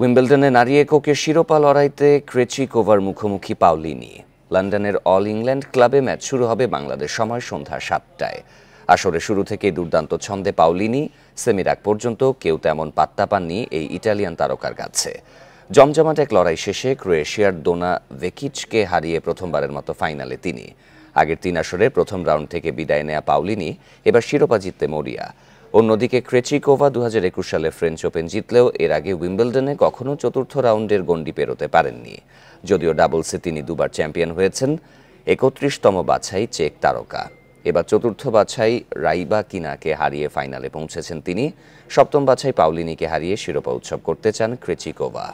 উইম্বলডনে নারী এককের শিরোপা লড়াইতে ক্রেচিকোভার মুখোমুখি পাওলিনি। লন্ডনের অল ইংল্যান্ড ক্লাবে ম্যাচ শুরু হবে বাংলাদেশ সময় সন্ধ্যা ৭টায়। আসরে শুরু থেকেই দুর্দান্ত ছন্দে পাওলিনি। সেমির আগ পর্যন্ত কেউ তেমন পাত্তা পাননি এই ইটালিয়ান তারকার কাছে। জমজমাট এক লড়াই শেষে ক্রোয়েশিয়ার দোনা ভেকিচকে হারিয়ে প্রথমবারের মতো ফাইনালে তিনি। আগের ৩ আসরে প্রথম রাউন্ড থেকে বিদায় নেয়া পাওলিনি এবার শিরোপা জিততে মরিয়া। অন্যদিকে ক্রেচিকোভা ২০২১ সালে ফ্রেঞ্চ ওপেন জিতলেও এর আগে উইম্বলডনে কখনো চতুর্থ রাউন্ডের গণ্ডি পেরোতে পারেননি। যদিও ডাবলসে তিনি দুবার চ্যাম্পিয়ন হয়েছেন। ৩১তম বাছাই চেক তারকা। এবার চতুর্থ বাছাই রাইবাকিনাকে হারিয়ে ফাইনালে পৌঁছেছেন তিনি। সপ্তম বাছাই পাওলিনিকে হারিয়ে শিরোপা উৎসব করতে চান ক্রেচিকোভা।